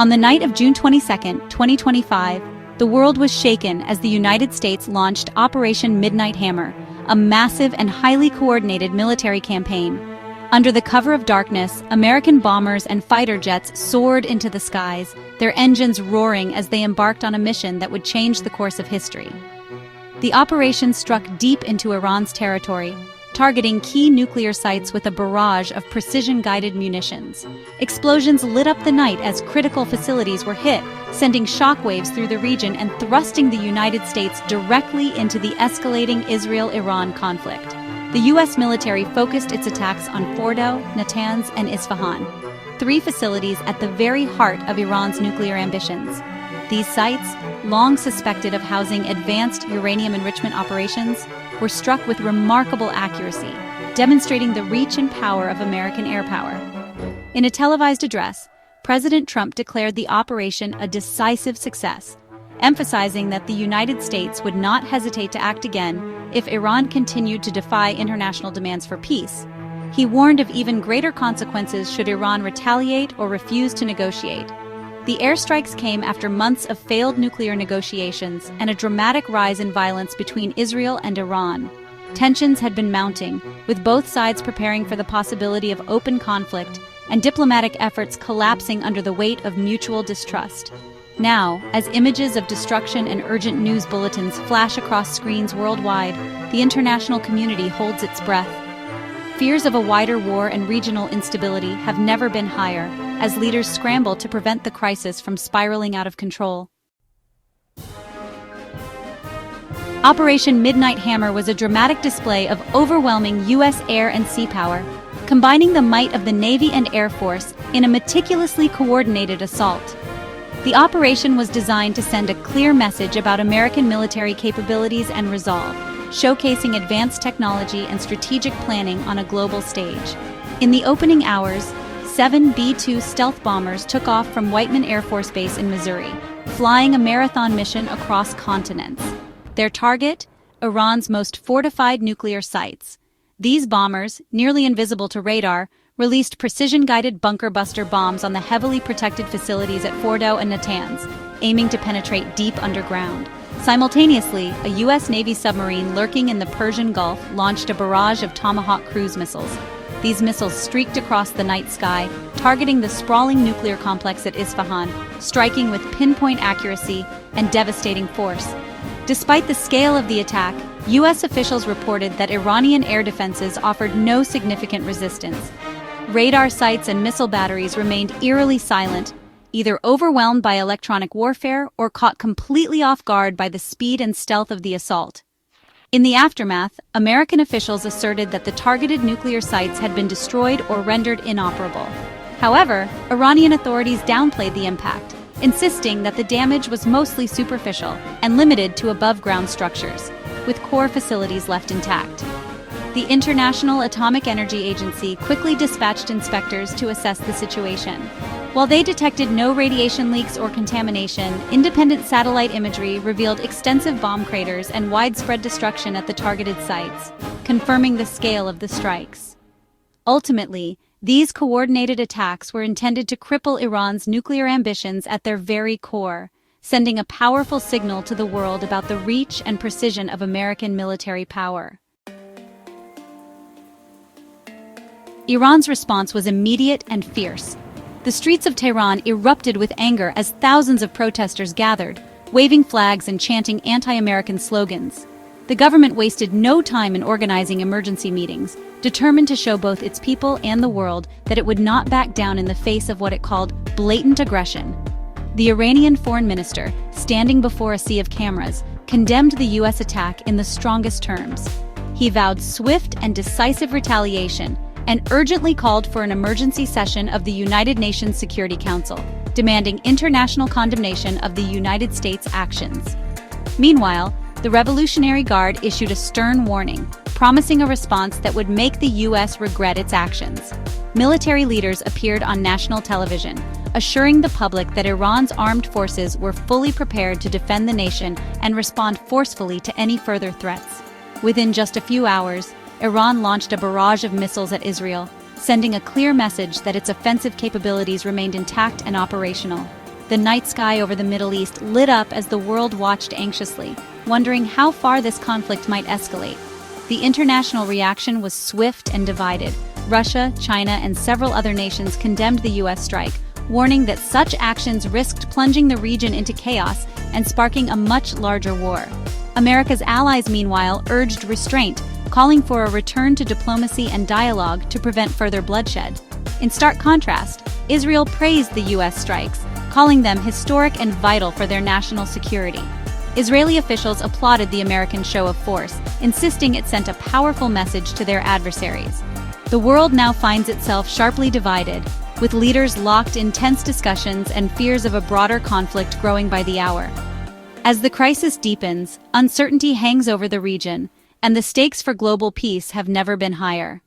On the night of June 22, 2025, the world was shaken as the United States launched Operation Midnight Hammer, a massive and highly coordinated military campaign. Under the cover of darkness, American bombers and fighter jets soared into the skies, their engines roaring as they embarked on a mission that would change the course of history. The operation struck deep into Iran's territory, targeting key nuclear sites with a barrage of precision-guided munitions. Explosions lit up the night as critical facilities were hit, sending shockwaves through the region and thrusting the United States directly into the escalating Israel-Iran conflict. The U.S. military focused its attacks on Fordow, Natanz, and Isfahan, three facilities at the very heart of Iran's nuclear ambitions. These sites, long suspected of housing advanced uranium enrichment operations, were struck with remarkable accuracy, demonstrating the reach and power of American air power. In a televised address, President Trump declared the operation a decisive success, emphasizing that the United States would not hesitate to act again if Iran continued to defy international demands for peace. He warned of even greater consequences should Iran retaliate or refuse to negotiate. The airstrikes came after months of failed nuclear negotiations and a dramatic rise in violence between Israel and Iran. Tensions had been mounting, with both sides preparing for the possibility of open conflict and diplomatic efforts collapsing under the weight of mutual distrust. Now, as images of destruction and urgent news bulletins flash across screens worldwide, the international community holds its breath. Fears of a wider war and regional instability have never been higher, as leaders scramble to prevent the crisis from spiraling out of control. Operation Midnight Hammer was a dramatic display of overwhelming U.S. air and sea power, combining the might of the Navy and Air Force in a meticulously coordinated assault. The operation was designed to send a clear message about American military capabilities and resolve, showcasing advanced technology and strategic planning on a global stage. In the opening hours, 7 B-2 stealth bombers took off from Whiteman Air Force Base in Missouri, flying a marathon mission across continents. Their target? Iran's most fortified nuclear sites. These bombers, nearly invisible to radar, released precision-guided bunker-buster bombs on the heavily protected facilities at Fordow and Natanz, aiming to penetrate deep underground. Simultaneously, a U.S. Navy submarine lurking in the Persian Gulf launched a barrage of Tomahawk cruise missiles. These missiles streaked across the night sky, targeting the sprawling nuclear complex at Isfahan, striking with pinpoint accuracy and devastating force. Despite the scale of the attack, U.S. officials reported that Iranian air defenses offered no significant resistance. Radar sites and missile batteries remained eerily silent, either overwhelmed by electronic warfare or caught completely off guard by the speed and stealth of the assault. In the aftermath, American officials asserted that the targeted nuclear sites had been destroyed or rendered inoperable. However, Iranian authorities downplayed the impact, insisting that the damage was mostly superficial and limited to above-ground structures, with core facilities left intact. The International Atomic Energy Agency quickly dispatched inspectors to assess the situation. While they detected no radiation leaks or contamination, independent satellite imagery revealed extensive bomb craters and widespread destruction at the targeted sites, confirming the scale of the strikes. Ultimately, these coordinated attacks were intended to cripple Iran's nuclear ambitions at their very core, sending a powerful signal to the world about the reach and precision of American military power. Iran's response was immediate and fierce. The streets of Tehran erupted with anger as thousands of protesters gathered, waving flags and chanting anti-American slogans. The government wasted no time in organizing emergency meetings, determined to show both its people and the world that it would not back down in the face of what it called blatant aggression. The Iranian foreign minister, standing before a sea of cameras, condemned the U.S. attack in the strongest terms. He vowed swift and decisive retaliation and urgently called for an emergency session of the United Nations Security Council, demanding international condemnation of the United States' actions. Meanwhile, the Revolutionary Guard issued a stern warning, promising a response that would make the U.S. regret its actions. Military leaders appeared on national television, assuring the public that Iran's armed forces were fully prepared to defend the nation and respond forcefully to any further threats. Within just a few hours, Iran launched a barrage of missiles at Israel, sending a clear message that its offensive capabilities remained intact and operational. the night sky over the Middle East lit up as the world watched anxiously, wondering how far this conflict might escalate. The international reaction was swift and divided. Russia, China, and several other nations condemned the U.S. strike, warning that such actions risked plunging the region into chaos and sparking a much larger war. America's allies, meanwhile, urged restraint, calling for a return to diplomacy and dialogue to prevent further bloodshed. In stark contrast, Israel praised the U.S. strikes, calling them historic and vital for their national security. Israeli officials applauded the American show of force, insisting it sent a powerful message to their adversaries. The world now finds itself sharply divided, with leaders locked in tense discussions and fears of a broader conflict growing by the hour. As the crisis deepens, uncertainty hangs over the region, and the stakes for global peace have never been higher.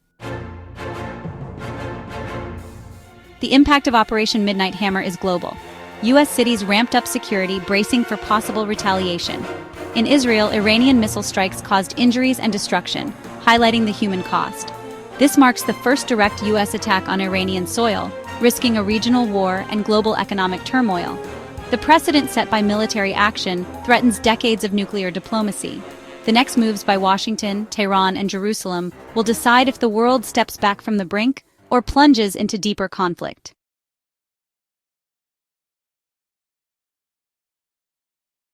The impact of Operation Midnight Hammer is global. U.S. cities ramped up security, bracing for possible retaliation. In Israel, Iranian missile strikes caused injuries and destruction, highlighting the human cost. This marks the first direct U.S. attack on Iranian soil, risking a regional war and global economic turmoil. The precedent set by military action threatens decades of nuclear diplomacy. The next moves by Washington, Tehran, and Jerusalem will decide if the world steps back from the brink or plunges into deeper conflict.